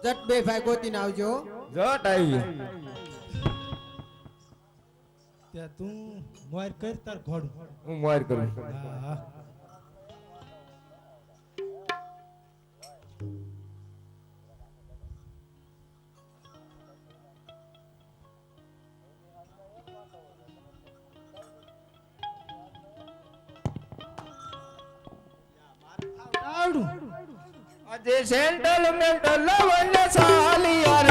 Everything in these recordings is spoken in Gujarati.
જટ બે ભાઈ ગોતીને આવજો. જટ આવી. ત્યાં તું મોર કર તાર ઘોડું. હું મોર કરું. હા હા આવડું. આજે સેન્ટલ મેન્ટલ વને સાલી યાર.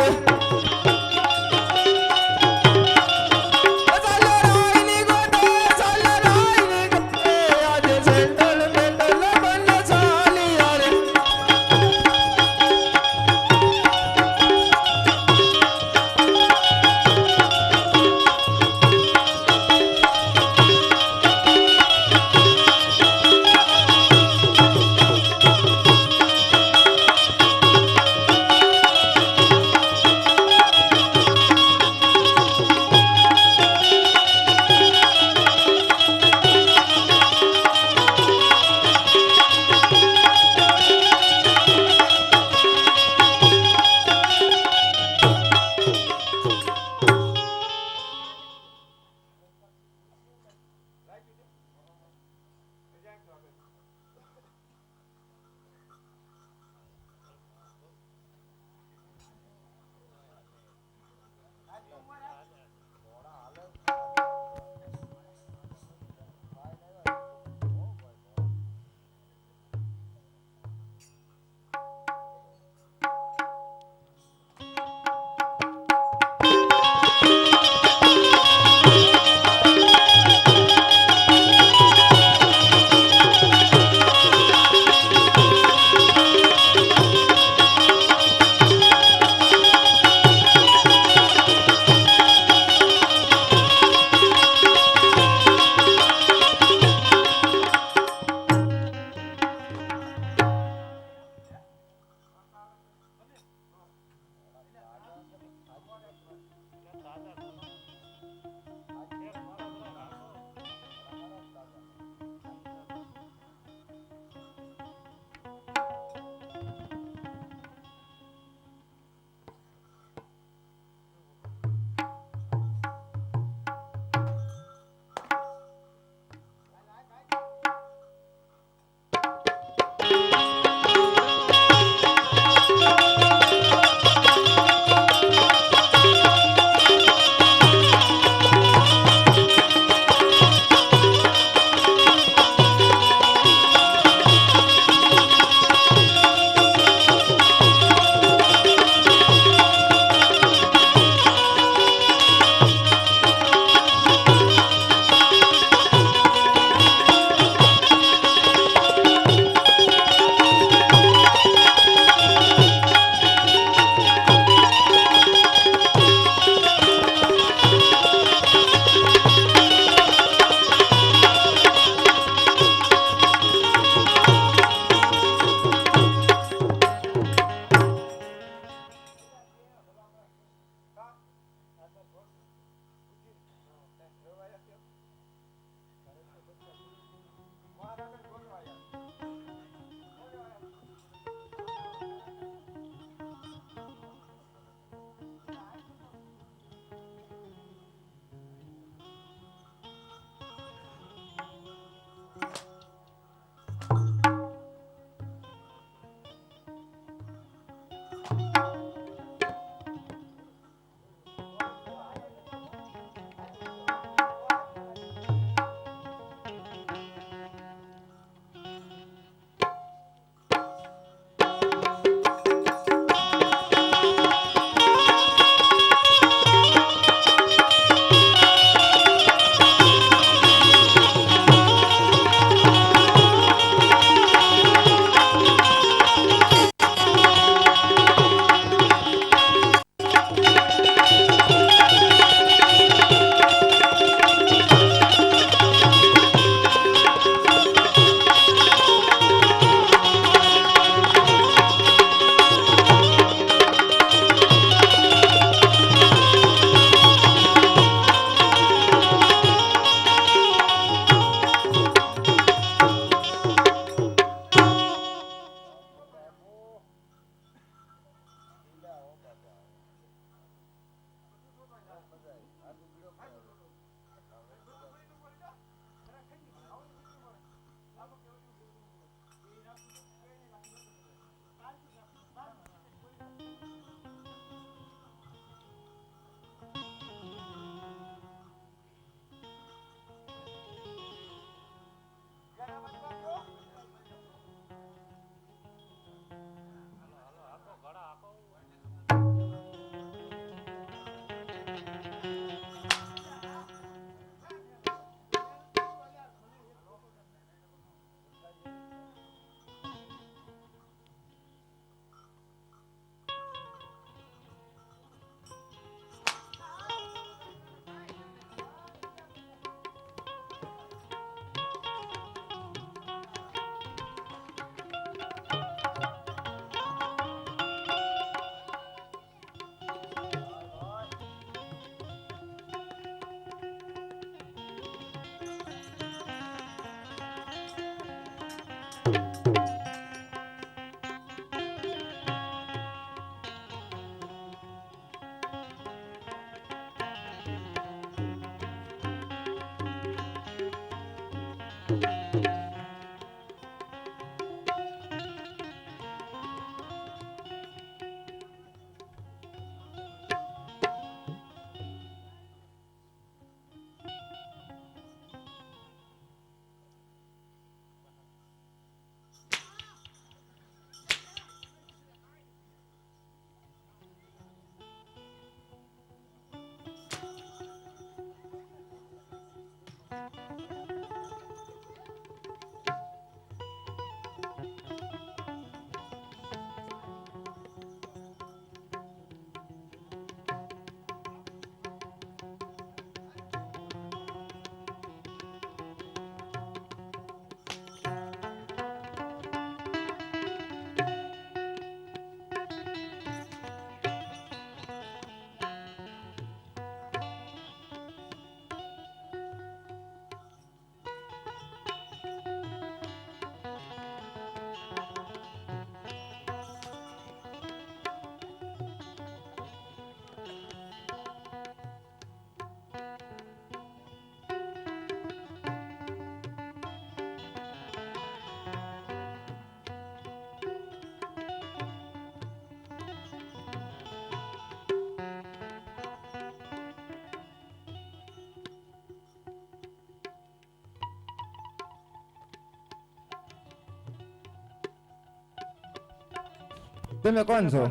તમે કોણ છો?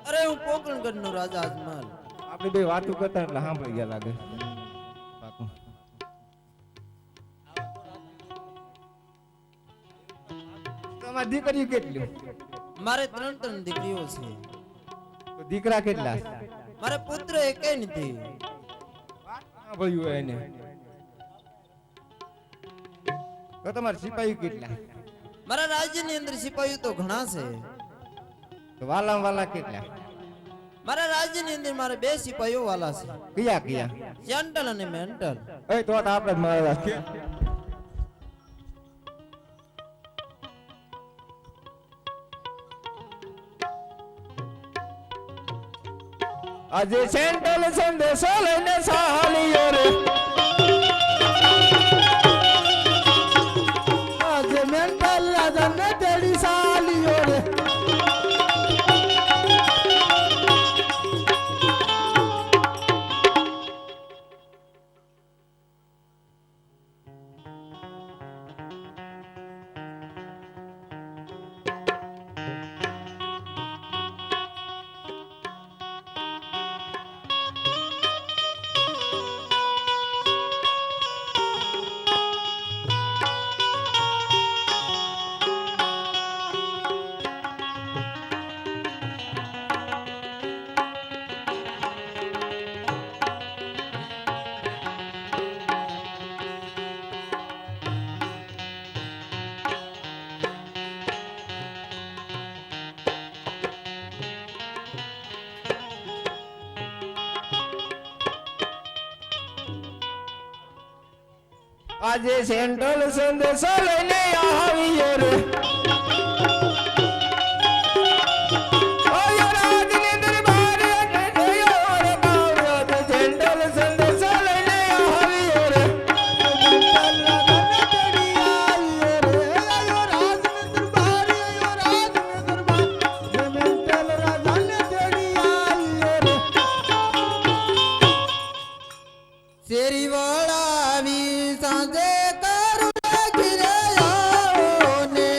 અરે હું પોકરણગઢ નો રાજા અજમલ. આપણે બે વાતો કરતા એટલે સાંભળી ગયા લાગે. પાકું. તમારી દીકરી કેટલી? મારે 3 દીકરીઓ છે. તો દીકરા કેટલા? મારે પુત્ર એકેય નથી. સાંભળ્યું એને. તો તમારા સિપાહી કેટલા? મારા રાજ્યની અંદર સિપાહીઓ તો ઘણા છે. તો વાલા વાલા કેટલા? મારા રાજ્યની અંદર મારે 2 સિપાહીઓ વાલા છે. કયા કયા? સેન્ટલ અને મેન્ટલ. એ તો આપણે જ મારા છે. આજે સેન્ટ્રલ સંદેશો લઈને સાલીઓ રે, આજે મેન્ટલ રાજાને તેડી સાલીઓ રે. આજે સેન્ટ્રલ સંદેશો લઈને આવ્યો રે, ઓય રાજની દરબારે ગયો રે બાવરો. આજે સેન્ટ્રલ સંદેશો લઈને આવ્યો રે, મેન્ટલ રાજાને તેડી આવ્યો રે. આયો રાજની દરબારે, આયો રાજની દરબાર, મેન્ટલ રાજાને તેડી આવ્યો રે. શેરી વળાવી સાંજે કરું ઘરે આવો ને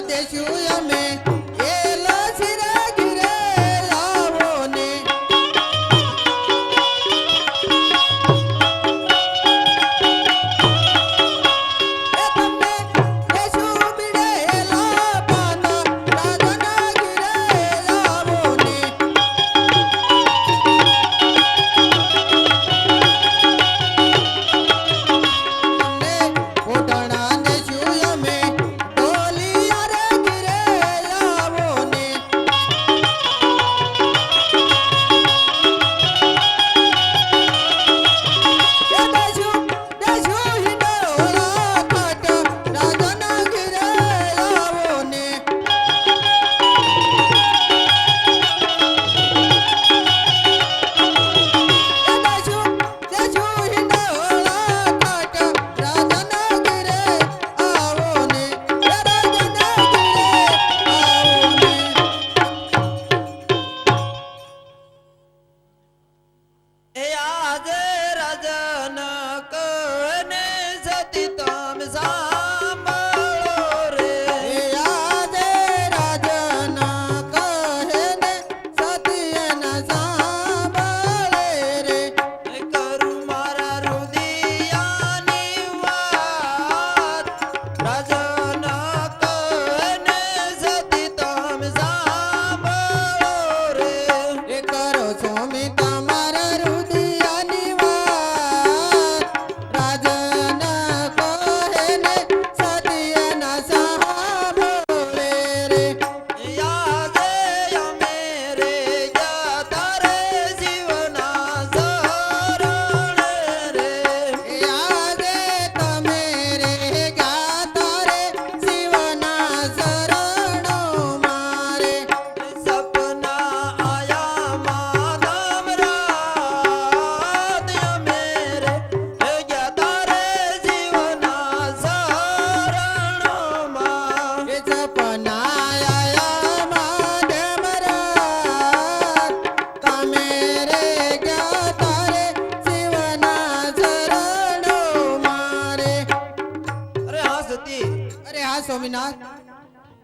દેશું અમે એલો શિરે ઘીરે લાવો ને એ તમને દેશું બિડેલા પાના રાજાના ઘીરે લાવો ને તમને ઓઢણા દેશું અમે ડોલિયા રે ઘીરે લાવો ને એ દેશું હિંડોળા ખાટ રાજાના ઘીરે લાવો ને દેશું હિંડોળા ખાટ રાજાના ઘીરે આવો ને રાજાના ઘીરે આવો ને એ આજે રાજન કને સતી તમ સાંભળો રે એ આજે રાજના કહે ને સત્યના સાંભળે રે કરું મારા રુદિયાની વાત રાજન કને સતી તમ સાંભળો રે એ કરો છો મે તમારા રુદિયાની વાત રાજના કહે ને સત્યના સાંભળે રે યાદે અમે રે જતા રે જીવના શરણ રે આજે તમે રે ગાતા રે શિવના શરણો મારે સપના આયા માધમ રાત અમે રે જતા રે જીવના શરણમાં એ સપના આયા માધમ રાત તમે રે ગાતા રે શિવના શરણો મારે અરે હા સતી અરે હા સ્વામિનાથ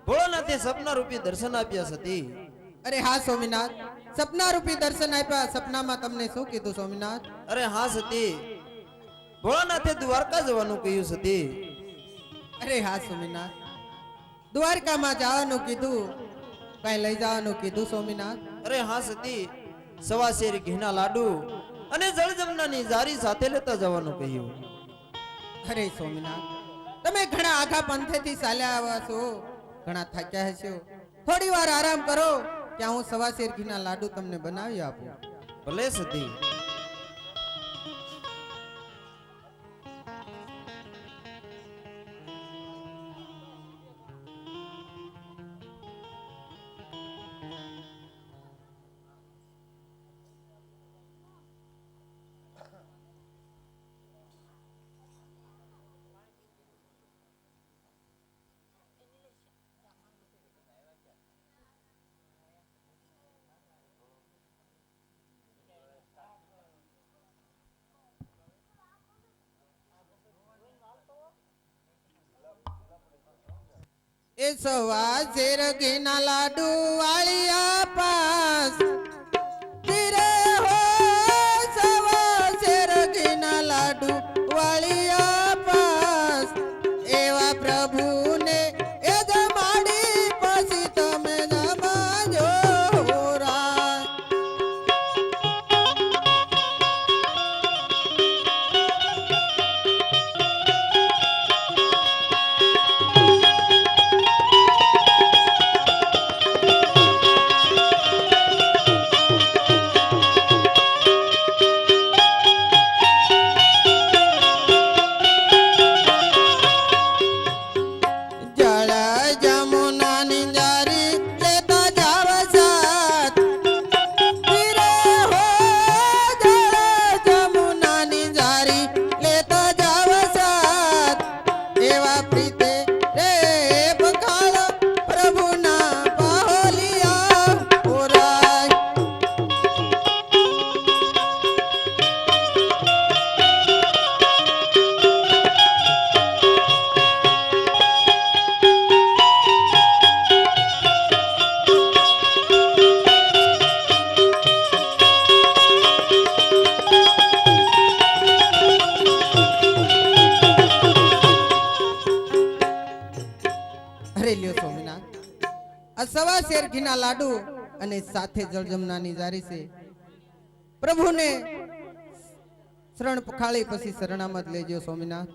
ભોળાનાથે સપના રૂપી દર્શન આપ્યા સતી અરે હા સ્વામિનાથ સપના રૂપી દર્શન આપ્યા સપનામાં તમને શું કીધું સ્વામિનાથ અરે હા સતી ભોળાનાથે દ્વારકા જવાનું કહ્યું સતી અરે હા સ્વામિનાથ દ્વારકામાં જવાનું કીધું કઈ લઈ જવાનું કીધું સ્વામિનાથ અરે હા સતી સવા શેર ઘીના લાડુ અને જળજમનાની જારી સાથે લેતા જવાનું કહ્યું અરે સ્વામિનાથ તમે ઘણા આખા પંથેથી ચાલ્યા આવ્યા છો ઘણા થાક્યા હશો થોડી વાર આરામ કરો ત્યાં હું સવા શેર ઘીના લાડુ તમને બનાવી આપું ભલે સતી એ સવા શેર ઘીના લાડુ વાળિયા પાસ ધીરે હો સવા શેર ઘીના લાડુ વાળિયા પાસ એવા પ્રભુને એ જમાડી પછી તમે જમાજો રા આ સવા શેર ઘીના લાડુ અને સાથે જળજમનાની જારી છે. પ્રભુને શરણ પખાળી પછી શરણામત લેજો સ્વામિનાથ.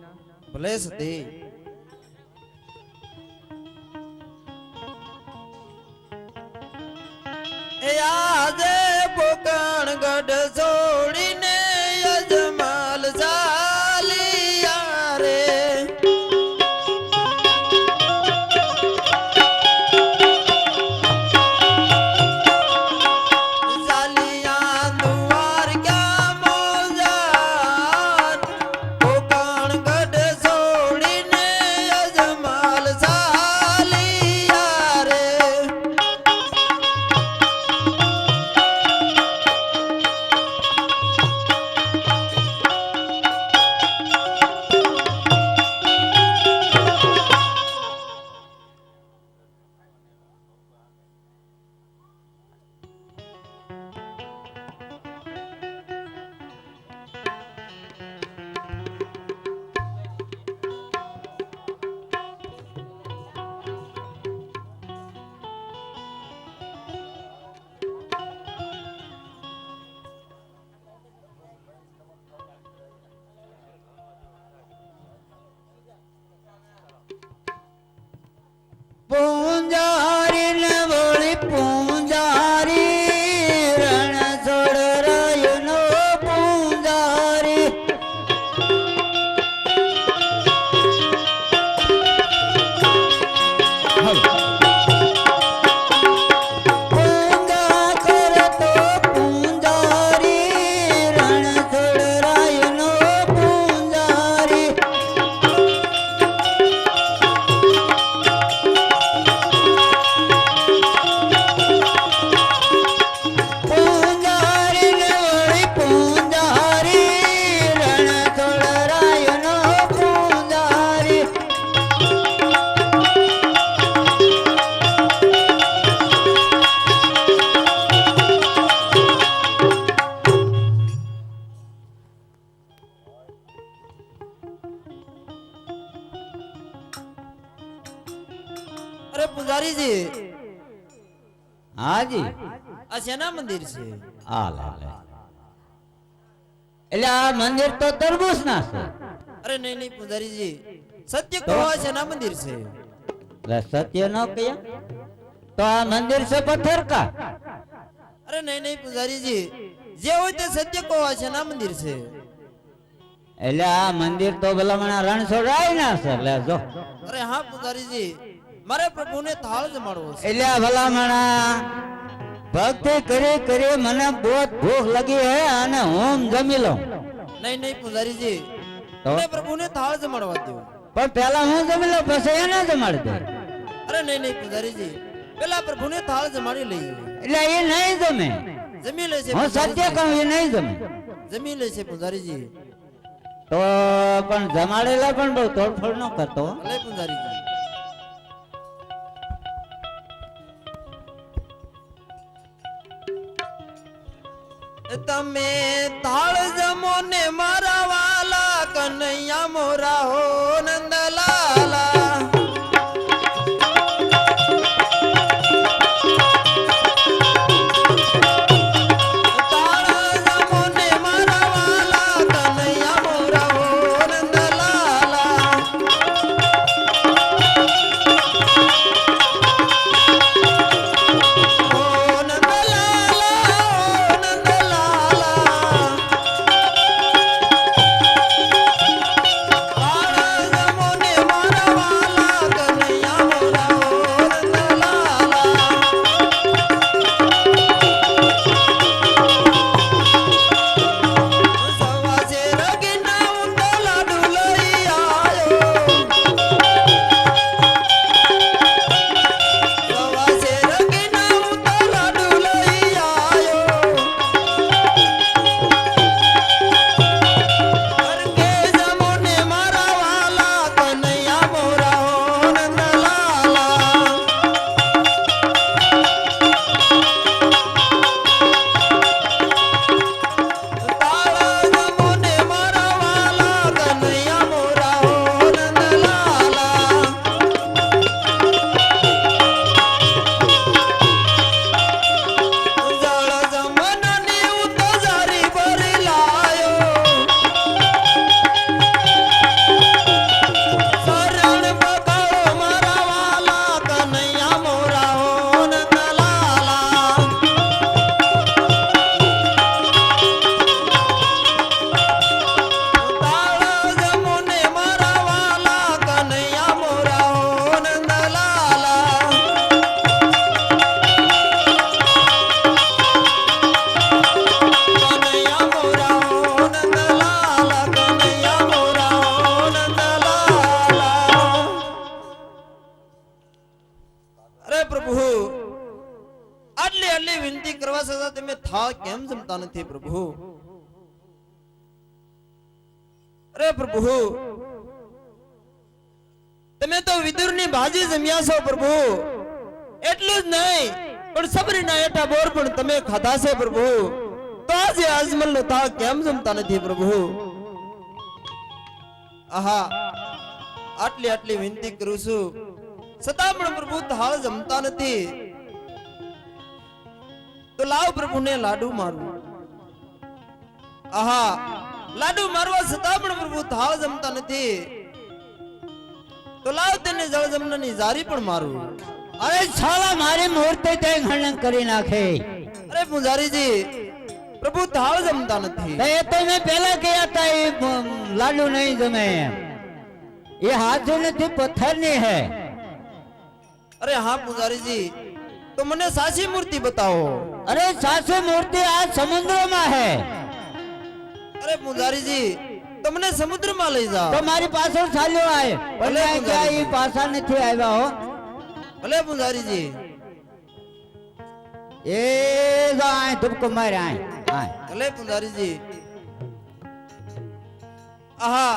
ભલે સતી. એ આજે પોકણ ગઢ છોડીને અજમલ ચાલિયા રે. ચાલિયા દુવાર ક્યાં મોજાન, પોકણ ગઢ છોડીને અજમલ ચાલિયા રે. પૂંજારી ને વળી પૂંજારી રણ છોડ રાયનો પૂંજારી. પૂંજા કરતો પૂંજારી રણ છોડ રાયનો પૂંજારી. પૂંજારી ને વળી પૂંજારી રણ છોડ રાયનો પૂંજારી. અરે પૂજારીજી, હાજી આ શેના મંદિર છે? આ લે લે. એટલે આ મંદિર તો તરબૂચ ના છે. અરે નહીં નહીં પૂજારીજી, સત્ય કહો આ શેના મંદિર છે? એટલે સત્ય ન કહે તો આ મંદિર છે પથ્થર કા. અરે નહીં નહીં પૂજારીજી, જે હોય તે સત્ય કહો આ શેના મંદિર છે? એટલે આ મંદિર તો ભલામણા રણછોડાય ના છે. લે જો. અરે હા પૂજારીજી, મારે પ્રભુને થાળ જમાડવો છે. એટલે આ ભલામણા ભક્તિ કરી કરી મને બહુ ભૂખ લાગી હે અને હું જમી લઉં. નહીં નહીં પૂજારીજી, તો? મને પ્રભુને થાળ જમાડવા દો. પણ પેલા હું જમી લઉં પછી એને જમાડી દઉં. અરે નહીં નહીં પૂજારીજી, પેલા પ્રભુને થાળ જમાડી લઈએ. એટલે એ નહીં જમે. જમી લેશે હું સત્ય પૂજારીજી. કહું એ નહીં જમે. જમી લેશે પૂજારીજી. તો પણ જમાડેલા પણ બહુ તોડફોડ ન કરતો. ભલે પૂજારીજી. તમે થાળ જમો ને મારા વાલા કનૈયા મોરા હો નંદલાલા. થાળ જમો ને મારા વાલા કનૈયા મોરા હો નંદલાલા. ઓ નંદલાલા, ઓ નંદલાલા. થાળ જમો ને પ્રભુ આટલી આટલી વિનંતી કરવા છતાં તમે થાળ કેમ જમતા નથી પ્રભુ? અરે પ્રભુ તમે તો વિદુરની ભાજી જમ્યા છો પ્રભુ, એટલું જ નહીં પણ સબરીના એટા બોર પણ તમે ખાધા છે પ્રભુ, તો આજે અજમલ નો થાળ કેમ જમતા નથી પ્રભુ? આહા આટલી આટલી વિનંતી કરું છું છતાં પણ પ્રભુ થાળ જમતા નથી, તો લાવ પ્રભુને લાડુ મારું. આહા લાડુ મારવા છતાં પણ પ્રભુ થાળ જમતા નથી, તો લાવ તેને જળ જમનાની જારી પણ મારું. અરે સાલા મારી મૂર્તિ તે ખંડન કરી નાખે. અરે પૂજારીજી પ્રભુ થાળ જમતા નથી. તો એ તો મેં પહેલા કહ્યા હતા એ લાડુ નહીં જમે, એ હાથ નથી પથ્થરની હે. અરે હા પૂજારીજી તો મને સાચી મૂર્તિ બતાવો. અરે સાસુ મૂર્તિ આ સમુદ્રમાં હે. અરે પૂજારીજી તો મને સમુદ્રમાં લઈ જાઓ. તો મારી પાછળ ચાલ્યો આય, ભલે ક્યાં એ પાછા નથી આવ્યા હો. ભલે પૂજારીજી. એ જાય ધુપકો મારે આય આય. ભલે પૂજારીજી. આહા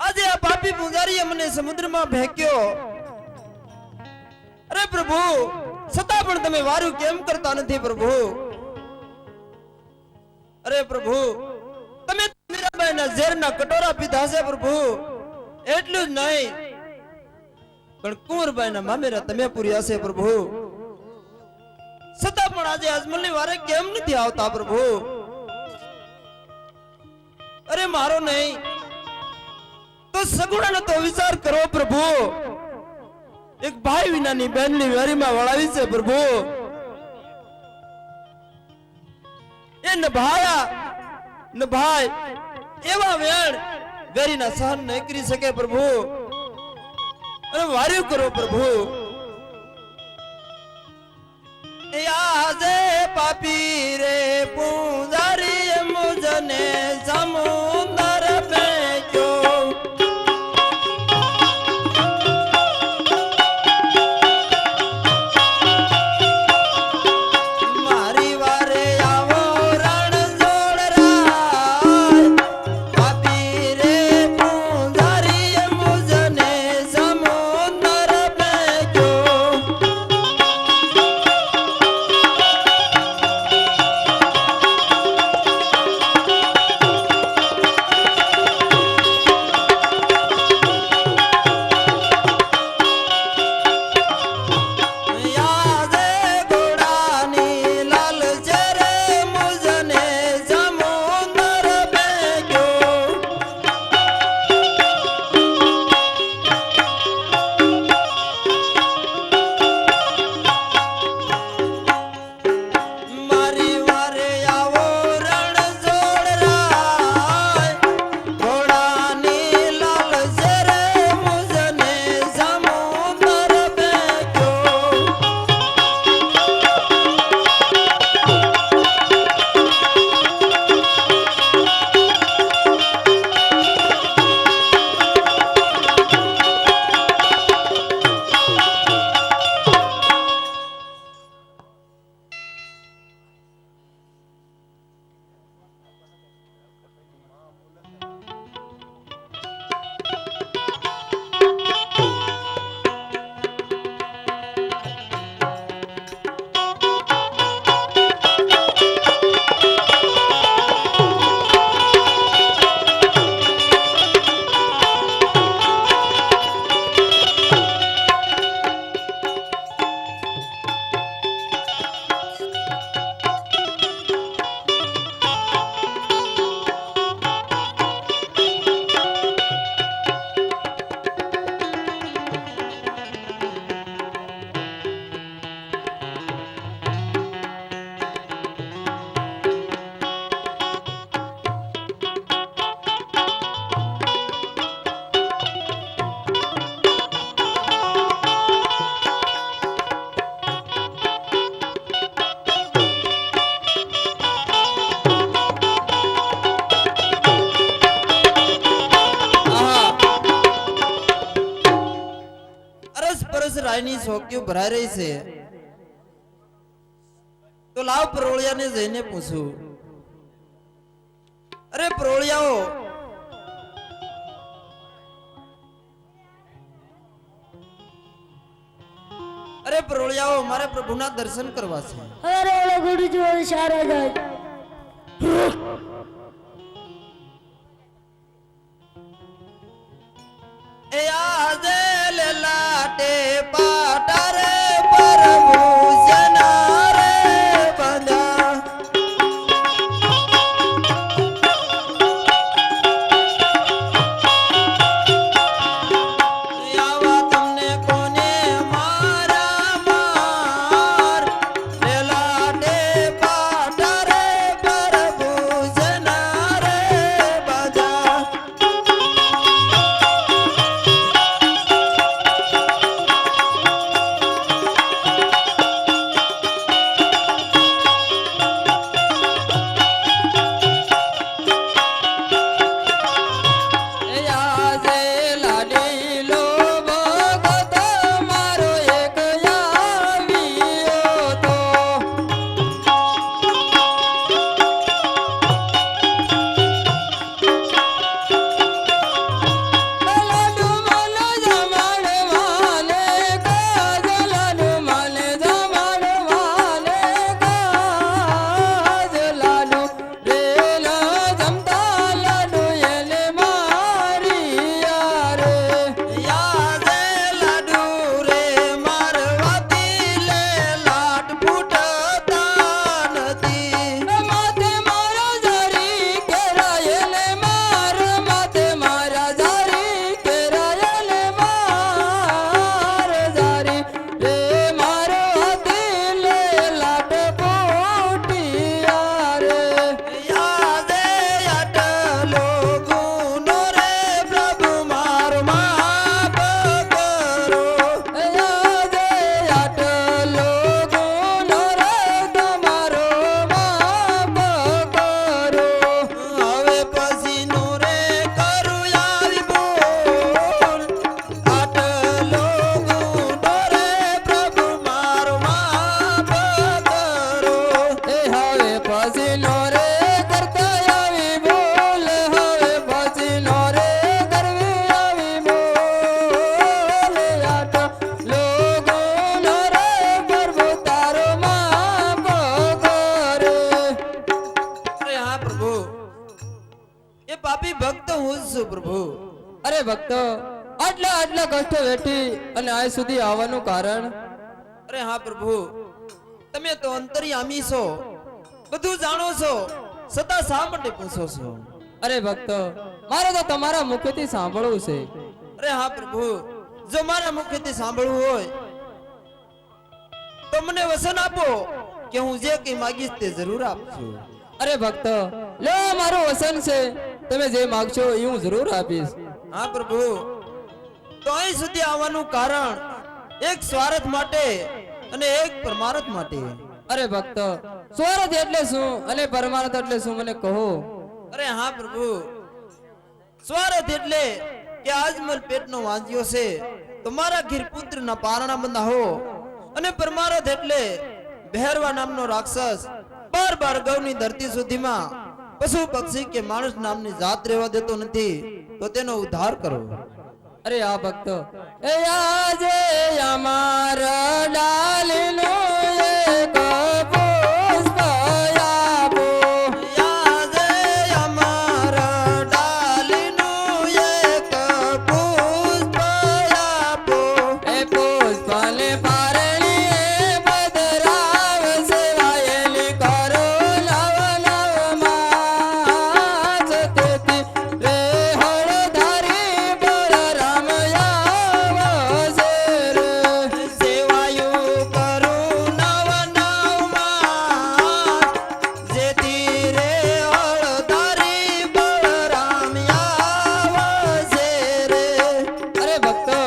આજે આ પાપી પૂજારીએ મને સમુદ્રમાં ફેંક્યો. અરે પ્રભુ છતાં પણ તમે વારું કેમ કરતા નથી પ્રભુ? અરે પ્રભુ તમે મીરાબાઈના ઝેરના કટોરા પીધા છે પ્રભુ, એટલું જ નહીં પણ કુંવરબાઈના મામેરા તમે પૂર્યા છે પ્રભુ, છતાં પણ આજે અજમલની વારે કેમ નથી આવતા પ્રભુ? અરે મારો નહીં તો સગુણાનો તો વિચાર કરો પ્રભુ. એક ભાઈ વિનાની બહેનની વેરીમાં વળાવી છે પ્રભુ. એ નભાઈ એવા વેણ વેરીના સહન નહીં કરી શકે પ્રભુ, અને વાર્યું કરો પ્રભુ. આજે પાપી રે પૂજારી મુજને સમુદર ફેંક્યો. મારી વારે આવો રણછોડ રાય, પાપી રે પૂજારી મુજને સમુદર ફેંક્યો. ગાયની શોકીઓ ભરાઈ રહી છે, તો લાવ પરોળિયાને જઈને પૂછું. અરે પરોળિયાઓ, અરે પરોળિયાઓ, મારે પ્રભુના દર્શન કરવા છે. અરે ઓલો ગુરુજી સારા જાય. એ આજે લેલાટે પાટારે પ્રભુ જનારે બંધા. આવા તમને કોને મારા માર, લેલાટે પાટારે પ્રભુ જનારે બંધા. પ્રભુ. અરે ભક્તો, આટલા આટલા કષ્ટો વેઠી અને આજ સુધી આવવાનું કારણ? અરે હા પ્રભુ, તમે તો અંતર્યામી છો, બધું જાણો છો, છતાં શા માટે પૂછો છો? અરે ભક્તો, મારે તો તમારા મુખથી સાંભળવું છે. અરે હા પ્રભુ, જો મારા મુખથી સાંભળવું હોય તો મને વચન આપો કે હું જે કંઈ માંગીશ તે જરૂર આપશું. અરે ભક્તો, લો મારું વચન છે, તમે જે માંગશો એ હું જરૂર આપીશ. હા પ્રભુ, તો અહીં સુધી આવવાનું કારણ એક સ્વાર્થ માટે અને એક પરમાર્થ માટે. અરે ભક્તો, સ્વાર્થ એટલે શું અને પરમાર્થ એટલે શું મને કહો. અરે હા પ્રભુ, સ્વાર્થ એટલે કે આજમલ પેટનો વાંજ્યો છે તો મારા ઘીર પુત્રના પારણા બંધાવો, અને પરમાર્થ એટલે ભેરવા નામનો રાક્ષસ 12 ગૌની ધરતી સુધીમાં પશુ પક્ષી કે માણસ નામની જાત રહેવા દેતો નથી, તો તેનો ઉદ્ધાર કરો. અરે આ ભક્તો, એ આજે અમારા ડાલીનો એક પુષ્પ આપો. આજે અમારા ડાલીનું એક પુષ્પ આપો. એ પુષ્પને પારણીએ પધરાવ સેવાયેલી કરો નવ નવમાં જ તેથી રે હળધારી બળરામ આવશે રે. સેવાયું કરું નવ નવમાં, જેથી રે હળધારી બળરામ આવશે રે. અરે ભક્તો,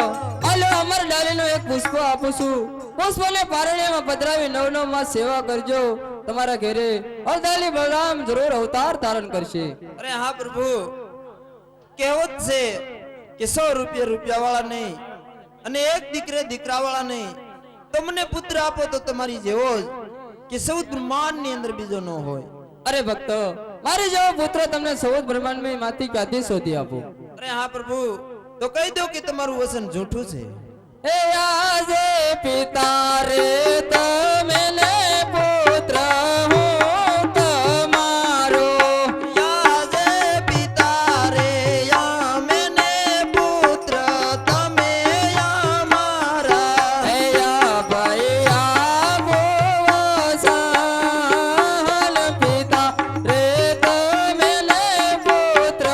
આલો અમર ડાલીનો એક પુષ્પ આપું છું. પુષ્પને પારણીમાં પધરાવી નવ નવ માં સેવા કરજો. તમારા ઘરે હળદાલી બળરામ જરૂર અવતાર ધારણ કરશે. અરે હા પ્રભુ, કહેવત છે કે 100 રૂપિયા વાળા નહીં અને એક દીકરાવાળા નહીં, તમને પુત્ર આપો તો તમારી જેવો જ કે સૌ બ્રહ્માંડ ની અંદર બીજો ન હોય. અરે ભક્તો, મારે જેવો પુત્ર તમને સૌદ બ્રહ્માંડ માંથી ક્યાંથી શોધી આપું? અરે હા પ્રભુ, તો કહી દો કે તમારું વચન જૂઠું છે. હે આજે પિતા રે તમે ને પુત્ર હું તમારો. યાજે પિતા રે યામેને પુત્ર તમે અમારા. હે યા ભાઈ આવો સાલ પિતા રે તમે ને પુત્ર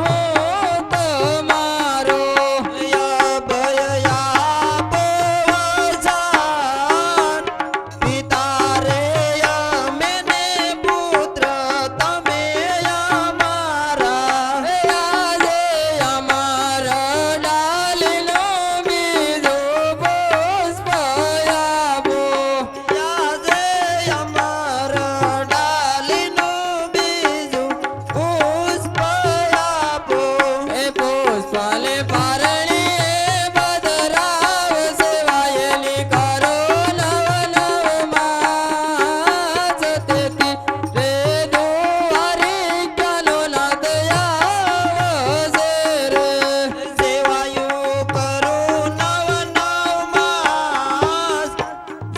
હું તમારો. યા ભય યા પોવજાન પિતા રે યામેને પુત્ર તમે અમારા. હે આજે અમારા ડાલીનો બીજો પુષ્પ આપો. યાજે અમારા ડાલીનું બીજું પુષ્પ આપો. એ પુષ્પાલે પારણીએ બદરાવ સેવાયેલી કરો નવ નવમાં જતેથી રે દુવારી ક્યાલો નાદ આવશે રે. સેવાયું કરું નવ માસ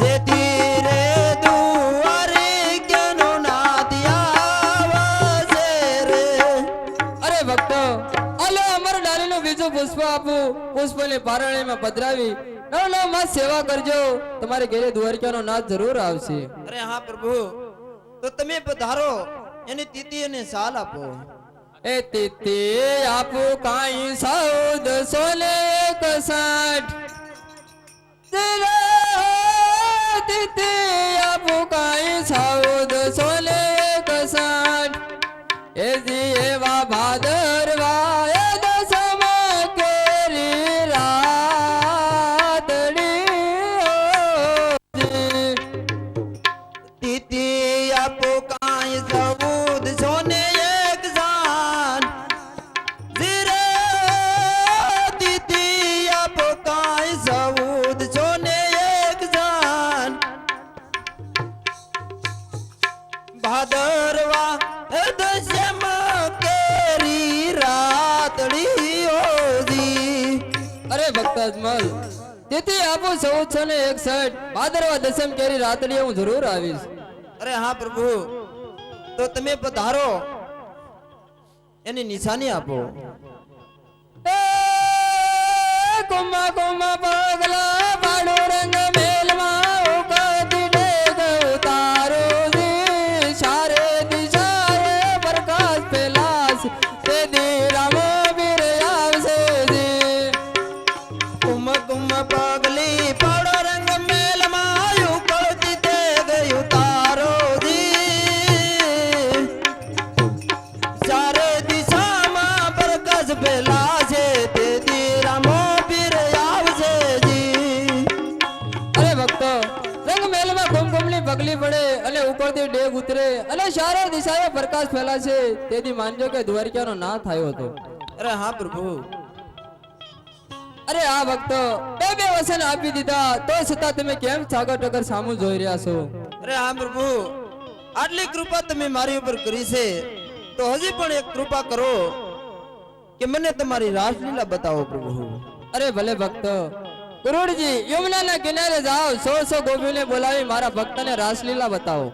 જેથી રે દુવારે ક્યાંનો નાદ આવશે રે. અરે ભક્તો, આલો અમર ડાલીનું બીજું પુષ્પ આપું. પુષ્પને પારણીમાં પધરાવી નવ નવ માસ સેવા કરજો, તમારે ઘેરે દ્વારકાનો નાથ જરૂર આવશે. અરે હા પ્રભુ, તો તમે પધારો, એની તિથિ અને સાલ આપો. એ તિથિ આપું કાંઈ 1461. તિથિ આપું કાંઈ 1461. એ જી એવા ભાદરવા એ દસમ કેરી રાતડી. તિથિ આપો કાંઈ 1401 જાન. જીરે તિથિ આપો કાંઈ 1401 જાન. ભાદરવા દસમ કેરી રાતડી ઓજી. અરે ભક્તાજમલ, તેથી આપો 1461. ભાદરવા દસમ કેરી રાતડીએ હું જરૂર આવીશ. અરે હા પ્રભુ, તો તમે પધારો, એની નિશાની આપો. એ કુમા કુમા પગલા પાડો રંગ મેલમાં ઉકળતી ડેગ ઉતારો જી. સારે દિશાએ પ્રકાશ ફેલાશ તે દી રામો વીર આવશે જી. કુમ કુમ પગલી પાડો રંગ મેલમાં ઉકળતી તે ગયું તારો જી. ચારે દિશામાં પ્રકાશ ફેલાશે તે દી રામો પીર આવશે જી. અરે ભક્તો, રંગ મહેલમાં કુમકુમની પગલી પડે અને ઉપરથી ડેગ ઉતરે અને ચારે દિશાએ પ્રકાશ ફેલાશે તેથી માનજો કે દ્વારકાનો નાથ આવ્યો હતો. અરે હા પ્રભુ, અરે આ ભક્તો, બે બે વચન આપી દીધા તો છતાં તમે કેમ સાગર ટગર સામું જોઈ રહ્યા છો? અરે હા પ્રભુ, આટલી કૃપા તમે મારી ઉપર કરી છે, તો હજી પણ એક કૃપા કરો કે મને તમારી રાસલીલા બતાવો પ્રભુ. અરે ભલે ભક્તો, ગુરુજી યમુનાના કિનારે જાઓ, 100 ગોપીઓને બોલાવી મારા ભક્તને રાસલીલા બતાવો.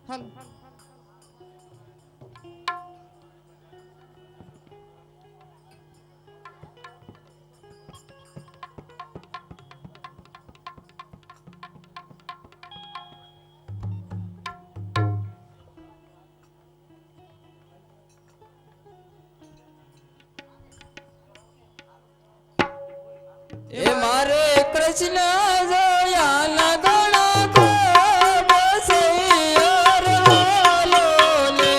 હાલ એ મારે કૃષ્ણ જોયા લગણા કો બસૈયાર હાલો ને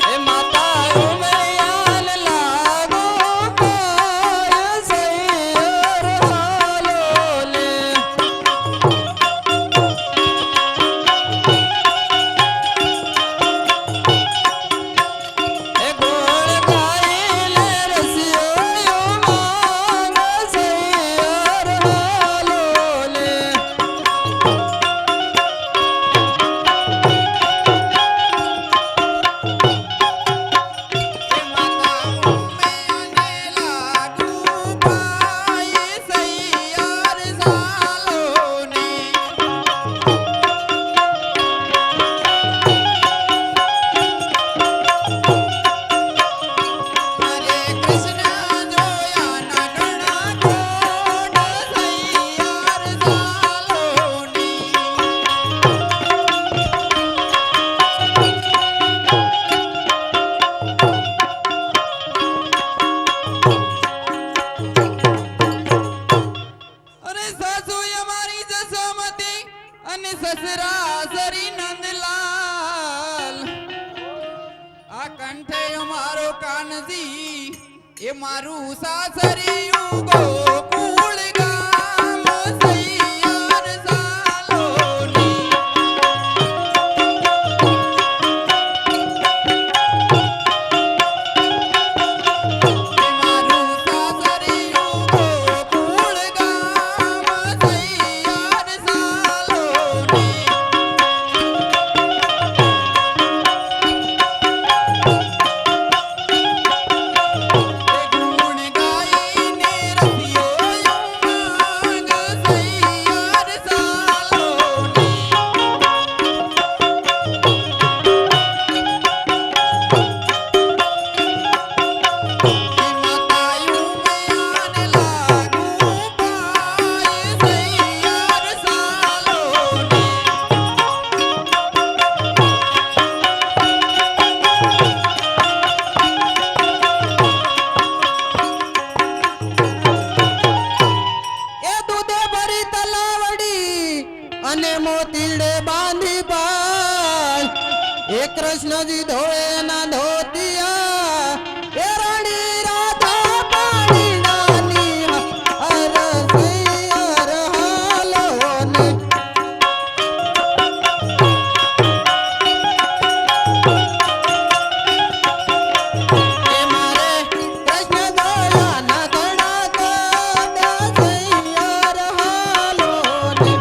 એ માતા ઉમૈયાલ લાગો કાય સૈયાર હાલો ને એ ગોળ ગાયલે રસિયો માંગ સૈયાર હાલો ને અરે સાસુ અમારી જસોમતી અને સસરા સરી નંદલાલ આ કંઠે અમારો કાનજી એ મારું સાસરિયું ગોકુળ ગામ સૈયાર સાલોની મારું સાસરિયું ગોકુળ ગામ સૈયાર સાલોની ગુણ ગાઈને રસિયો માંગ સૈયાર સાલોની માતાયું મેયાને લાગુ પાય સૈયાર સાલોની એ દૂધે ભરી તલાવડી અને મોતીડે બાંધી પાય એ કૃષ્ણજી ધોળે ના ધોતિયા એ રાણી રાધા પાણી નાની હર સૈયાર હાલો ને એ મારે કૃષ્ણ જોયા ના ઘણા કો બસૈયાર હાલો ને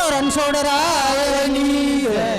બોલો રણછોડરાયની જય.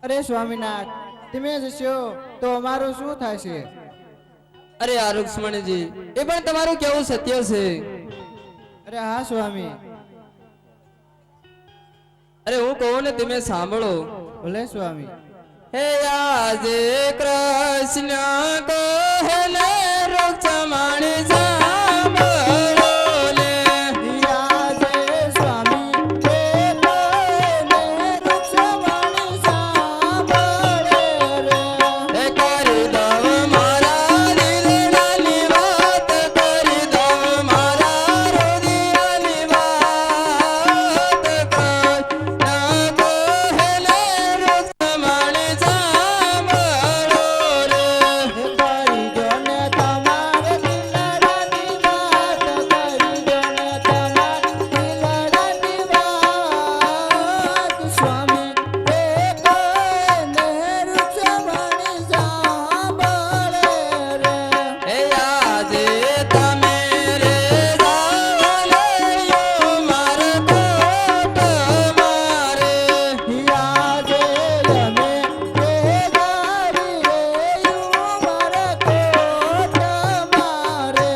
અરે સ્વામિનાથ, તમે જશો તો અમારું શું થશે? અરે આ રુક્ષ્મણીજી, એ પણ તમારું કેવું સત્ય છે. અરે હા સ્વામી. અરે હું કહું ને તમે સાંભળો. ભલે સ્વામી. હે આજે કૃષ્ણ કહે રુક્ષ્મણી સાંભળો લે. આજે સ્વામી બોલે રુક્ષ્મણી સાંભળે રે. હે કરી દવ મારા દિલડાની વાત, કરી દવ મારા હૃદયની વાત. કૃષ્ણ કહે રુક્ષ્મણી સાંભળો રે. કરી દો ને તમારે દિલડાની વાત, કરી દો ને તમારે દિલડાની વાત. સ્વામી બોલે રુક્ષ્મણી સાંભળે રે. હે આજે તમે રે જાવલેયો માર કોટ મારે. આજે અમે બેગારી રેયું મારા કોટ મારે.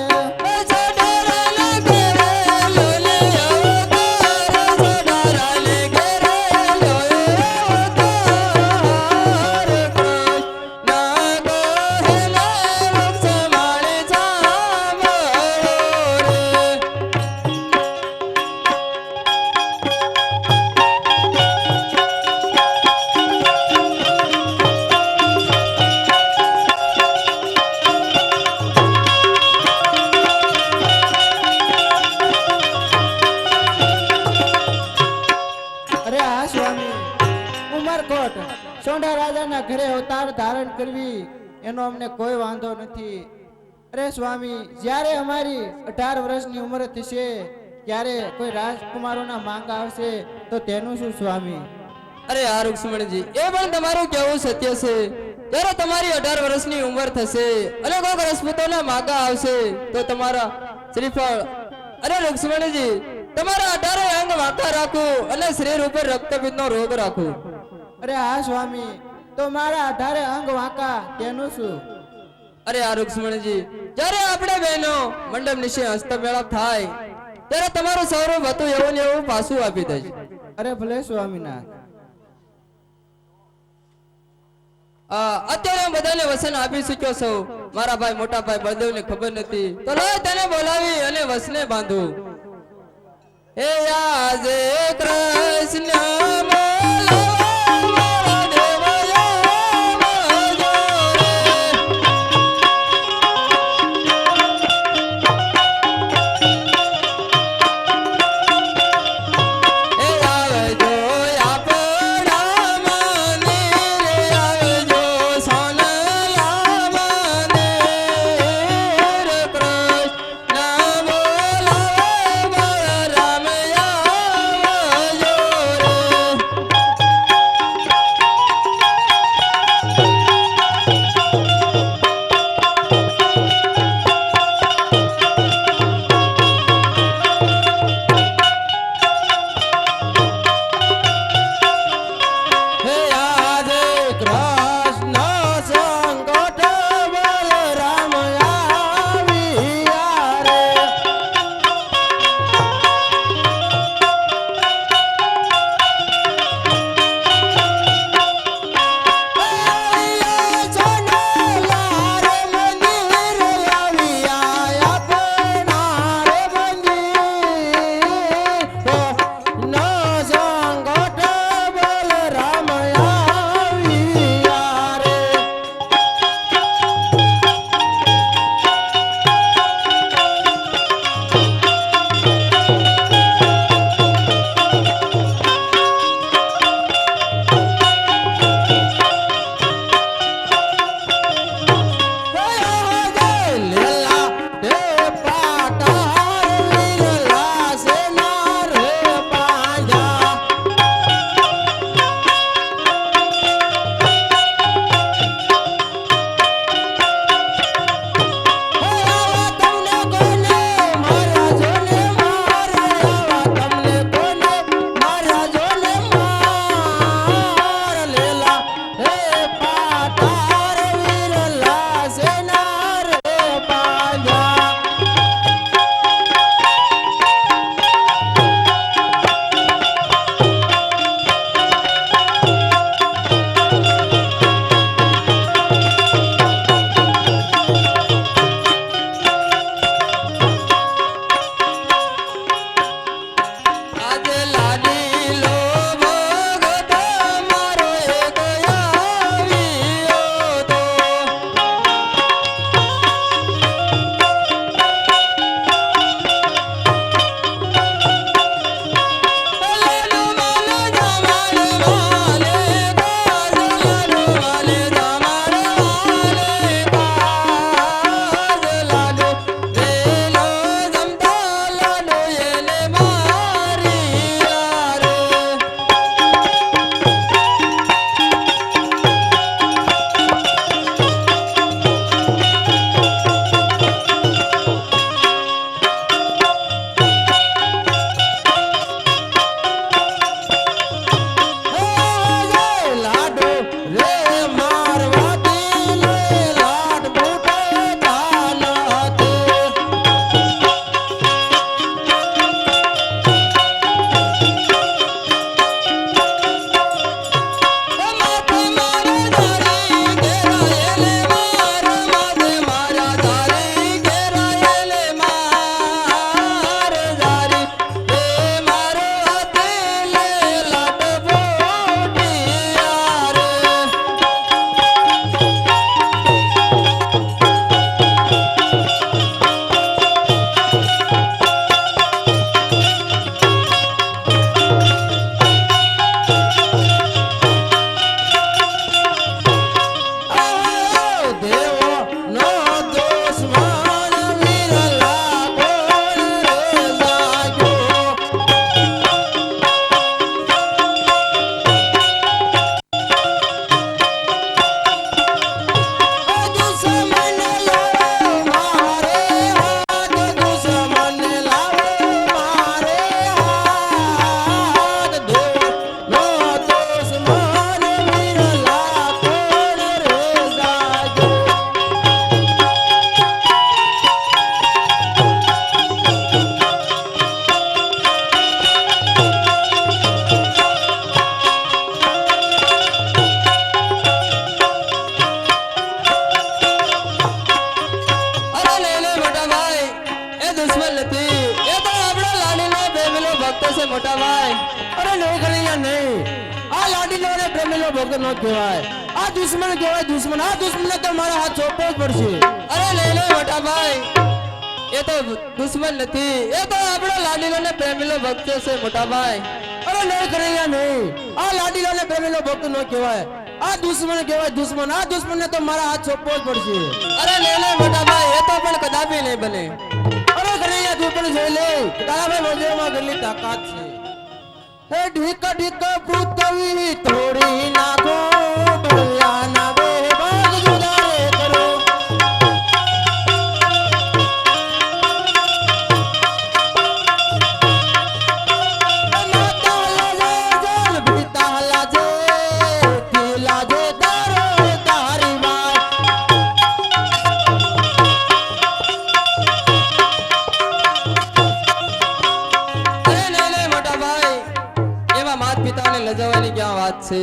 સડરલ ઘેરે લોલિયો તાર, સડરલ ઘેરે લોલિયો તાર. કૃષ્ણ કહે રુક્ષ્મણી સાંભળો રે. અરે હા સ્વામી, ઉમરકોટ સોંઢા રાજાના ઘરે અવતાર ધારણ કરવી એનો અમને કોઈ વાંધો નથી. અરે સ્વામી, જ્યારે અમારી 18 વર્ષની ઉંમર થશે ત્યારે કોઈ રાજકુમારોના માંગ આવશે તો તેનું શું સ્વામી? અરે આ રુક્ષ્મણીજી, એ પણ તમારું કેવું સત્ય છે. જ્યારે તમારી 18 વર્ષની ઉંમર થશે અને કોઈક રજપૂતોના માગા આવશે તો તમારા શ્રીફળ. અરે રુક્ષ્મણીજી, તમારા 18 અંગ વાંકા રાખું અને શરીર ઉપર રક્તપિત્તનો રોગ રાખું. અરે હા સ્વામી, તો મારા 18 અંગ વાંકા તેનું શું? અરે આ રુક્ષ્મણીજી, જ્યારે આપણે બહેનો મંડપ નિશે હસ્તમેળાપ થાય ત્યારે તમારું સ્વરૂપ હતું એવું ને એવું પાછું આપી દઈશ. અરે ભલે સ્વામીનાથ. અત્યારે હું બધાને વસન આપી ચૂક્યો છું. મારા ભાઈ મોટા ભાઈ બળદેવને ખબર નથી તો લાય તેને બોલાવી અને વસને બાંધું. હે આજે કૃષ્ણ બોલાવા મારા દેવયા આવજો રે. હે આવજો આપણા મંદિરે, આવજો સોનલા મંદિર. કૃષ્ણ બોલાવા મારા રામ આવજો રે. મોટા ભાઈ અરે નહીં કનૈયા નહીં, આ લાડીલો અને પ્રેમીલો ભક્ત નો કહેવાય, આ દુશ્મન કહેવાય દુશ્મન. આ દુશ્મને તો મારા હાથ સોંપવો જ પડશે. અરે લઈ મોટા ભાઈ, એ તો દુશ્મન નથી, એ તો આપણો લાડીલો ને પ્રેમીલો ભક્ત છે મોટા ભાઈ. અરે નહીં કનૈયા નહીં, આ લાડીલો અને પ્રેમીલો ભક્ત નો કહેવાય, આ દુશ્મન કહેવાય દુશ્મન. આ દુશ્મને તો મારા હાથ સોંપવો જ પડશે. અરે લઈ મોટા ભાઈ, એ તો પણ કદાપી નહીં બને. અરે કનૈયા તું પણ જોઈ લે, તારા ભાઈ વજેમાં કેટલી તાકાત છે. હે ઢીક ઢીક પૃથ્વી તોડી નાખો, બળિયાના બે ભાગ જુદારે કરો. માતા લાજે જલ ભીતા લાજે, તી લાજે તારો તારી વાત. અરે લઈ મોટા ભાઈ, એમાં માતા પિતાને લજાવવાની ક્યાં વાત છે.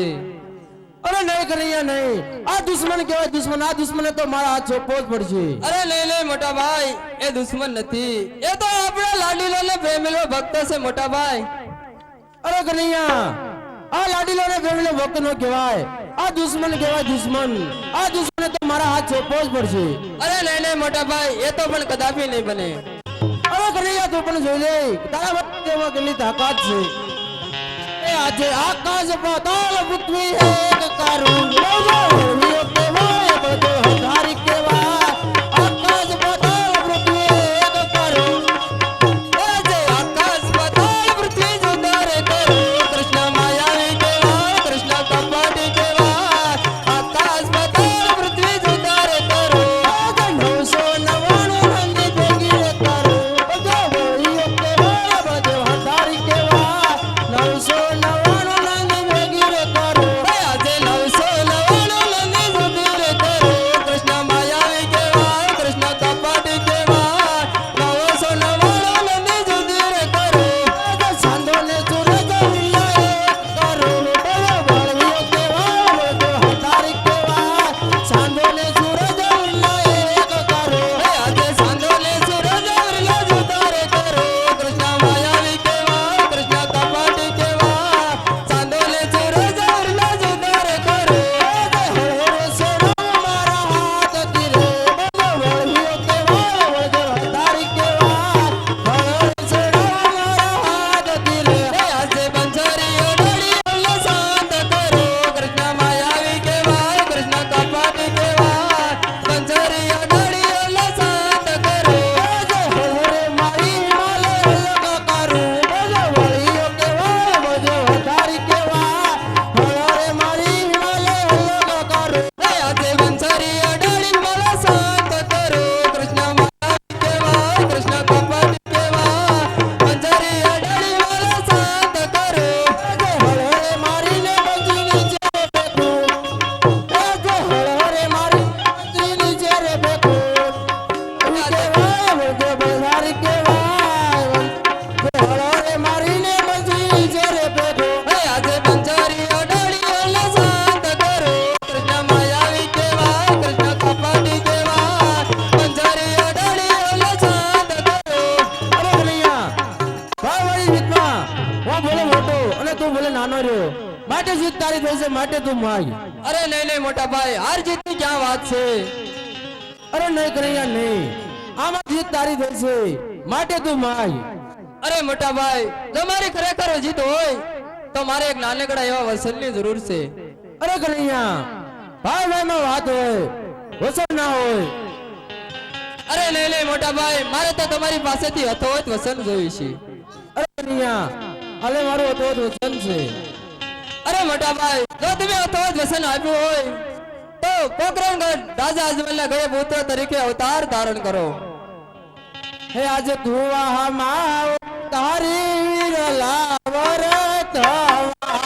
અરે નહીં કનૈયા નહીં, આ દુશ્મન કહેવાય દુશ્મન. આ દુશ્મને તો મારા હાથ સોંપવો જ પડશે. અરે લઈ મોટા ભાઈ, એ દુશ્મન નથી, એ તો આપણા લાડીલો ને પ્રેમીલો ભક્ત છે મોટા ભાઈ. અરે કનૈયા, આ લાડીલો ને પ્રેમીલો ભક્ત નો કહેવાય, આ દુશ્મન કહેવાય દુશ્મન. આ દુશ્મને તો મારા હાથ સોંપવો જ પડશે. અરે લઈ મોટા ભાઈ, એ તો પણ કદાપી નહીં બને. અરે કનૈયા તું પણ જોઈ લે, તારા ભક્તમાં કેટલી તાકાત છે. એ આજે આકાશ પાતાળ પૃથ્વી એક કરું, લોજો કેવાય બધો હજારી કેવા. આકાશ પાતાળ પૃથ્વી એક કરું, એ જે આકાશ પાતાળ પૃથ્વી જુદારે કરો, કૃષ્ણ માયાવી કેવા, કૃષ્ણ કપટી કેવા. આકાશ પાતાળ પૃથ્વી જુદારે કરો, આજે 999 નંદી ભેગી રે કરું, બધો વળીઓ કેવાય બધો હજારી કેવા. 999 નંદી ભેગી રે કરું. આજે 999 નંદી જુદારે કરો, કૃષ્ણ માયાવી કેવા, કૃષ્ણ કપટી કેવા. 999 નંદી જુદારે કરો. સાંધોને સૂરજ ઉલ્લાય કરું, બધો વળીઓ કેવાય બધો હજારી કેવા. સાંધોને સૂરજ ઉલ્લાય કરું. આજે સાંધોને સૂરજ ઉરલા જુદારે કરો, કૃષ્ણ માયાવી કેવા, કૃષ્ણ કપટી કેવા. સાંધોને સૂરજ ઉરલા જુદારે કરો. હળહળ સેના મારા હાથ તીરે, બધો વળીઓ કેવાય બધો હજારી કેવા. હળહળ સેના મારા હાથ તીરે. આજે બંજારી ઓડળી ઓલે શાંત કરો, કૃષ્ણ માયાવી કેવા, કૃષ્ણ કપટી કેવા. બંજારી ઓડળી ઓલે શાંત કરો. હળહળ મારી માલે અલગ કરું, બધો વળીઓ કેવાય બધો હજારી કેવા. હળહળ મારી માલે અલગ કરું. આજે બંજારી ઓડળી ઓલે શાંત કરો, કૃષ્ણ માયાવી કેવા, કૃષ્ણ કપટી કેવા. બંજારી ઓડળી ઓલે શાંત કરો. હળહળ મારીને બંજરી નીચે ફેંકું, હળહળ મારી બંજરી નીચે રે ફેંકું. કેવાય બધો બજારી કેવાય, હળહળ મારીને બંજરી નીચે રે ફેંકું. આજે બંજારી ઓડળી ઓલે શાંત કરો, કૃષ્ણ માયાવી કેવા, કૃષ્ણ કપટી કેવા. બંજારી ઓડળી ઓલે શાંત કરો. અરે કનૈયા, ભાઈ જીતમાં હું ભલે મોટો અને તું ભલે નાનો રહ્યો, માટે જીત તારી થઈ છે, માટે તું માગ. અરે નહીં મોટા ભાઈ, હાર જીતની ક્યાં વાત છે. અરે નહીં કનૈયા નહીં, આમાં જીત તારી થઈ છે, માટે તું માગ. અરે મોટા ભાઈ, જો મારી ખરેખર જીત હોય તો મારે એક નાનકડા એવા વસનની જરૂર છે. અરે કનૈયા, ભાઈ ભાઈ માં વાત હોય, વસન ના હોય. અરે નહીં મોટા ભાઈ, મારે તો તમારી પાસેથી હથોહથ વસન જોયું છે. અરે કનૈયા, હાલે મારું અતોત વચન છે. અરે મોટા ભાઈ, જો તમે હથોહથ વસન આપ્યું હોય તો પોકરણગઢ રાજા અજમલના ગળે પુત્ર તરીકે અવતાર ધારણ કરો. હે આજે તું વાહ માં તારી વીર લાવર થવા